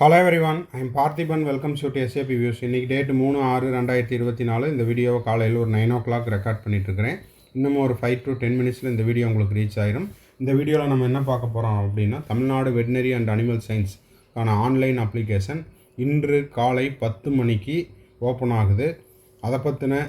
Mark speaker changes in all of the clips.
Speaker 1: Hello everyone, I'm Parthiban. Welcome to SAP views. இன்றைக்கி date 3/6/2024. இந்த வீடியோவை காலையில் ஒரு 9 o'clock ரெக்கார்ட் பண்ணிகிட்ருக்கிறேன். இன்னமும் ஒரு 5 to 10 minutesல இந்த வீடியோ உங்களுக்கு ரீச் ஆயிரும். இந்த வீடியோவில் நம்ம என்ன பார்க்க போகிறோம் அப்படின்னா, தமிழ்நாடு வெட்டினரி அண்ட் அனிமல் சயின்ஸ்க்கான ஆன்லைன் அப்ளிகேஷன் இன்று காலை 10 மணிக்கு ஓப்பன் ஆகுது. அதை பற்றின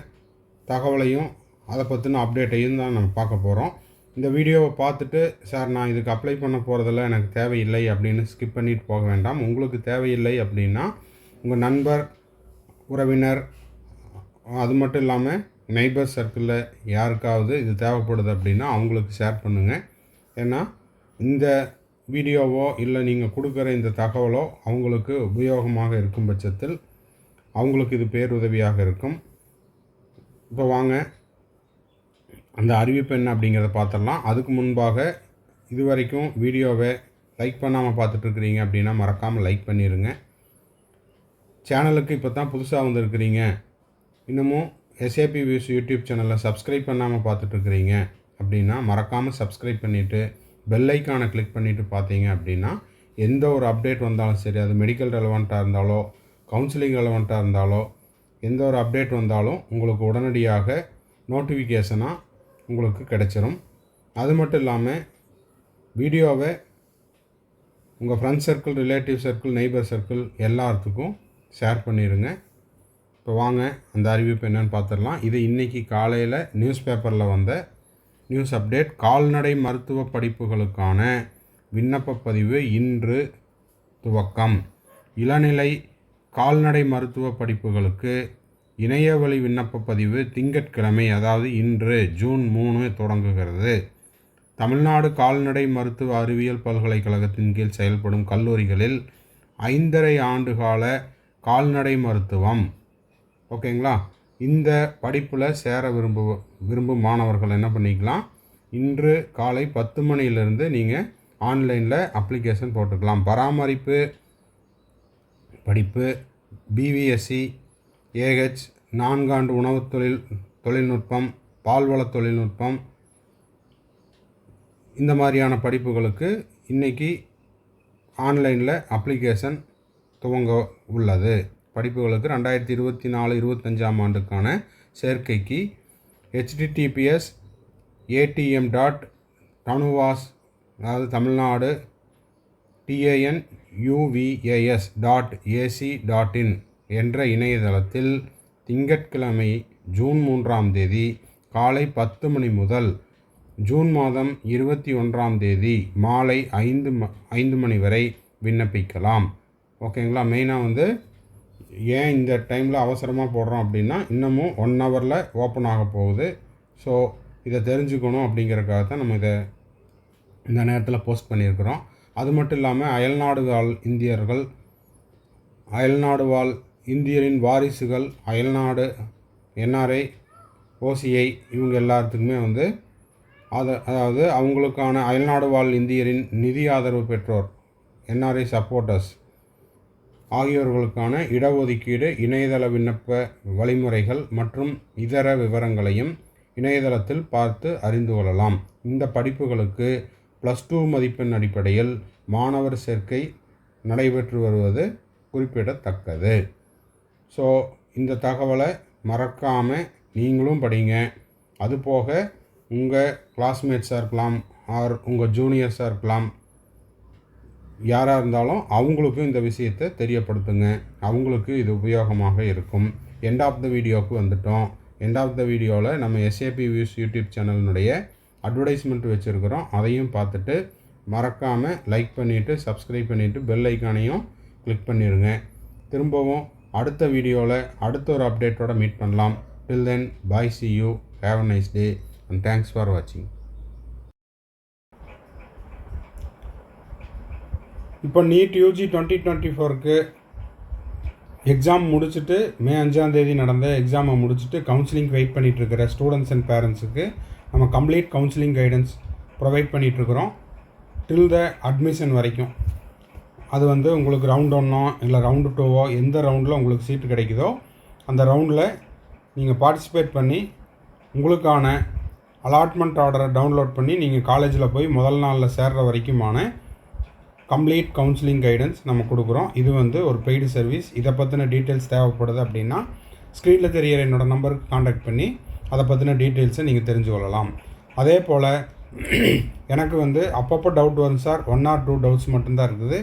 Speaker 1: தகவலையும் அதை பற்றின அப்டேட்டையும் தான் நம்ம பார்க்க போகிறோம். இந்த வீடியோவை பார்த்துட்டு, சார் நான் இதுக்கு அப்ளை பண்ண போகிறதில்ல, எனக்கு தேவையில்லை அப்படின்னு ஸ்கிப் பண்ணிட்டு போக வேண்டாம். உங்களுக்கு தேவையில்லை அப்படின்னா உங்கள் நண்பர், உறவினர், அது மட்டும் இல்லாமல் நெய்பர் சர்க்கிளில் யாருக்காவது இது தேவைப்படுது அப்படின்னா அவங்களுக்கு ஷேர் பண்ணுங்கள். ஏன்னா இந்த வீடியோவோ இல்லை நீங்கள் கொடுக்குற இந்த தகவலோ அவங்களுக்கு உபயோகமாக இருக்கும் பட்சத்தில் அவங்களுக்கு இது பேருதவியாக இருக்கும். இப்போ வாங்க அந்த அறிவிப்பு என்ன அப்படிங்கிறத பார்த்துடலாம். அதுக்கு முன்பாக இது வரைக்கும் வீடியோவை லைக் பண்ணாமல் பார்த்துட்ருக்கிறீங்க அப்படின்னா மறக்காமல் லைக் பண்ணிடுங்க. சேனலுக்கு இப்போ தான் புதுசாக வந்திருக்கிறீங்க, இன்னமும் SAP வியூஸ் யூடியூப் சேனலில் சப்ஸ்கிரைப் பண்ணாமல் பார்த்துட்ருக்கிறீங்க அப்படின்னா மறக்காமல் சப்ஸ்கிரைப் பண்ணிவிட்டு பெல் ஐக்கானை கிளிக் பண்ணிவிட்டு பார்த்தீங்க அப்படின்னா எந்த ஒரு அப்டேட் வந்தாலும் சரி, அது மெடிக்கல் ரெலவெண்ட்டாக இருந்தாலோ கவுன்சிலிங் ரெலவெண்ட்டாக இருந்தாலோ எந்த ஒரு அப்டேட் வந்தாலும் உங்களுக்கு உடனடியாக நோட்டிஃபிகேஷனாக உங்களுக்கு கிடைச்சிரும். அது மட்டும் இல்லாமல் வீடியோவை உங்கள் friends circle, relative circle, neighbour circle எல்லாத்துக்கும் ஷேர் பண்ணிடுங்க. இப்போ வாங்க அந்த அறிவிப்பு என்னென்னு பார்த்துடலாம். இது இன்றைக்கி காலையில் நியூஸ் பேப்பரில் வந்த நியூஸ் அப்டேட். கால்நடை மருத்துவ படிப்புகளுக்கான விண்ணப்ப பதிவு இன்று துவக்கம். இளநிலை கால்நடை மருத்துவ படிப்புகளுக்கு இணையவழி விண்ணப்ப பதிவு திங்கட்கிழமை, அதாவது இன்று ஜூன் 3 தொடங்குகிறது. தமிழ்நாடு கால்நடை மருத்துவ அறிவியல் பல்கலைக்கழகத்தின் கீழ் செயல்படும் கல்லூரிகளில் 5.5 ஆண்டுகால கால்நடை மருத்துவம், ஓகேங்களா, இந்த படிப்பில் சேர விரும்பும் மாணவர்கள் என்ன பண்ணிக்கலாம், இன்று காலை 10 மணியிலிருந்து நீங்கள் ஆன்லைனில் அப்ளிகேஷன் போட்டுக்கலாம். பராமரிப்பு படிப்பு, BVSC, AH, 4 ஆண்டு உணவு தொழில்நுட்பம், பால்வள தொழில்நுட்பம், இந்த மாதிரியான படிப்புகளுக்கு இன்றைக்கி ஆன்லைனில் அப்ளிகேஷன் துவங்க உள்ளது. படிப்புகளுக்கு 2024-25 ஆண்டுக்கான சேர்க்கைக்கு https://atm.tanuvas, அதாவது தமிழ்நாடு TANUVAS.ac.in என்ற இணையதளத்தில் திங்கட்கிழமை ஜூன் 3 காலை 10 மணி முதல் ஜூன் மாதம் 21 மாலை 5 மணி வரை விண்ணப்பிக்கலாம். ஓகேங்களா. மெயினாக ஏன் இந்த டைமில் அவசரமாக போடுறோம் அப்படின்னா, இன்னமும் 1 ஹவரில் ஓப்பன் ஆக போகுது. ஸோ இதை தெரிஞ்சுக்கணும் அப்படிங்கிறதுக்காக தான் நம்ம இதை இந்த நேரத்தில் போஸ்ட் பண்ணியிருக்கிறோம். அது மட்டும் இல்லாமல் அயல்நாடு வாழ் இந்தியரின் வாரிசுகள், அயல்நாடு NRI, OCI இவங்க எல்லாத்துக்குமே அதாவது அவங்களுக்கான அயல்நாடு வாழ் இந்தியரின் நிதி ஆதரவு பெற்றோர், NRI சப்போர்ட்டர்ஸ் ஆகியோர்களுக்கான இடஒதுக்கீடு, இணையதள விண்ணப்ப வழிமுறைகள் மற்றும் இதர விவரங்களையும் இணையதளத்தில் பார்த்து அறிந்து கொள்ளலாம். இந்த படிப்புகளுக்கு +2 மதிப்பெண் அடிப்படையில் மாணவர் சேர்க்கை நடைபெற்று வருவது குறிப்பிடத்தக்கது. ஸோ இந்த தகவலை மறக்காமல் நீங்களும் படிங்க. அதுபோக உங்கள் கிளாஸ்மேட்ஸாக இருக்கலாம், ஆர் உங்கள் ஜூனியர்ஸாக இருக்கலாம், யாராக இருந்தாலும் அவங்களுக்கும் இந்த விஷயத்தை தெரியப்படுத்துங்க. அவங்களுக்கு இது உபயோகமாக இருக்கும். எண்ட் ஆஃப் த வீடியோவுக்கு வந்துட்டோம். எண்ட் ஆஃப் த வீடியோவில் நம்ம SAP வியூஸ் யூடியூப் சேனலினுடைய அட்வர்டைஸ்மெண்ட் வச்சுருக்கிறோம். அதையும் பார்த்துட்டு மறக்காமல் லைக் பண்ணிவிட்டு சப்ஸ்கிரைப் பண்ணிவிட்டு பெல் ஐக்கானையும் கிளிக் பண்ணிடுங்க. திரும்பவும் அடுத்த வீடியோவில் அடுத்த ஒரு அப்டேட்டோட மீட் பண்ணலாம். Till then, bye, see you, have a nice day and thanks for watching. இப்போ NEET UG 2024க்கு எக்ஸாம் முடிச்சுட்டு மே 5 நடந்த எக்ஸாமை முடிச்சுட்டு கவுன்சிலிங் வெயிட் பண்ணிகிட்ருக்கிற ஸ்டூடெண்ட்ஸ் அண்ட் பேரண்ட்ஸுக்கு நம்ம கம்ப்ளீட் கவுன்சிலிங் கைடன்ஸ் ப்ரொவைட் பண்ணிகிட்ருக்குறோம். டில் த அட்மிஷன் வரைக்கும். அது உங்களுக்கு ரவுண்ட் 1 இல்லை ரவுண்டு 2 எந்த ரவுண்டில் உங்களுக்கு சீட்டு கிடைக்குதோ அந்த ரவுண்டில் நீங்கள் பார்ட்டிசிபேட் பண்ணி உங்களுக்கான அலாட்மெண்ட் ஆர்டரை டவுன்லோட் பண்ணி நீங்கள் காலேஜில் போய் முதல் நாளில் சேர்கிற வரைக்குமான கம்ப்ளீட் கவுன்சிலிங் கைடன்ஸ் நம்ம கொடுக்குறோம். இது வந்து ஒரு பெய்டு சர்வீஸ். இதை பற்றின டீட்டெயில்ஸ் தேவைப்படுது அப்படின்னா ஸ்க்ரீனில் தெரிகிற என்னோடய நம்பருக்கு காண்டாக்ட் பண்ணி அதை பற்றின டீட்டெயில்ஸை நீங்கள் தெரிஞ்சு கொள்ளலாம். அதே போல் எனக்கு வந்து அப்பப்போ டவுட் வரும் சார், 1 or 2 டவுட்ஸ் மட்டும்தான் இருக்குது,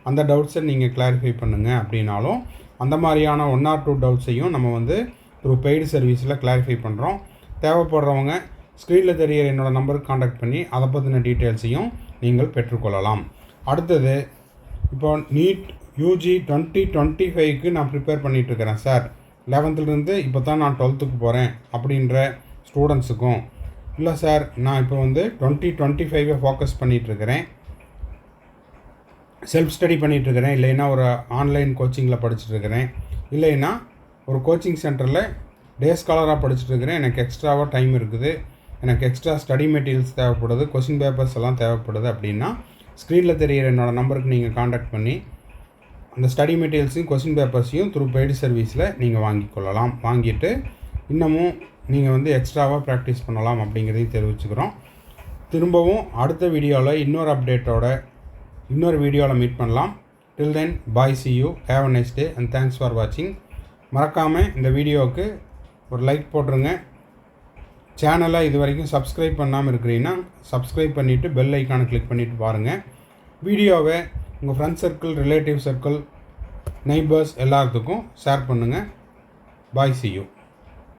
Speaker 1: அந்த டவுட்ஸை நீங்கள் கிளாரிஃபை பண்ணுங்கள் அப்படின்னாலும் அந்த மாதிரியான 1 or 2 டவுட்ஸையும் நம்ம வந்து த்ரூ பெய்டு சர்வீஸில் கிளாரிஃபை பண்ணுறோம். தேவைப்படுறவங்க ஸ்க்ரீனில் தெரிகிற என்னோடய நம்பருக்கு காண்டாக்ட் பண்ணி அதை பற்றின டீட்டெயில்ஸையும் நீங்கள் பெற்றுக்கொள்ளலாம். அடுத்தது, இப்போ நீட் யூஜி 2025க்கு நான் ப்ரிப்பேர் பண்ணிகிட்ருக்கிறேன் சார், 11th இப்போ தான் நான் 12th போகிறேன் அப்படின்ற ஸ்டூடெண்ட்ஸுக்கும், இல்லை சார் நான் இப்போ வந்து 2025 ஃபோக்கஸ் பண்ணிகிட்ருக்கிறேன், செல்ஃப் ஸ்டடி பண்ணிகிட்ருக்கிறேன், இல்லைன்னா ஒரு ஆன்லைன் கோச்சிங்கில் படிச்சுட்ருக்கிறேன், இல்லைன்னா ஒரு கோச்சிங் சென்டரில் டே ஸ்காலராக படிச்சுட்ருக்கிறேன், எனக்கு எக்ஸ்ட்ராவாக டைம் இருக்குது, எனக்கு எக்ஸ்ட்ரா ஸ்டடி மெட்டீரியல்ஸ் தேவைப்படுது, கொஸ்டின் பேப்பர்ஸ் எல்லாம் தேவைப்படுது அப்படின்னா ஸ்க்ரீனில் தெரிகிற என்னோடய நம்பருக்கு நீங்கள் காண்டாக்ட் பண்ணி அந்த ஸ்டடி மெட்டீரியல்ஸையும் கொஸ்டின் பேப்பர்ஸையும் த்ரூ பெய்டு சர்வீஸில் நீங்கள் வாங்கிக்கொள்ளலாம். வாங்கிட்டு இன்னமும் நீங்கள் வந்து எக்ஸ்ட்ராவாக ப்ராக்டிஸ் பண்ணலாம் அப்படிங்கிறதையும் தெரிவிச்சுக்கிறோம். திரும்பவும் அடுத்த வீடியோவில் இன்னொரு அப்டேட்டோட இன்னொரு வீடியோவில் மீட் பண்ணலாம். டில் தென் பாய், see you, have a nice day and thanks for watching. மறக்காமல் இந்த வீடியோவுக்கு ஒரு லைக் போட்டுருங்க. சேனலை இது வரைக்கும் சப்ஸ்கிரைப் பண்ணாமல் இருக்கிறீங்கன்னா சப்ஸ்கிரைப் பண்ணிவிட்டு பெல் ஐக்கானை கிளிக் பண்ணிவிட்டு பாருங்கள். வீடியோவை உங்கள் friends circle, relative circle, neighbours எல்லாத்துக்கும் ஷேர் பண்ணுங்கள். பாய், see you.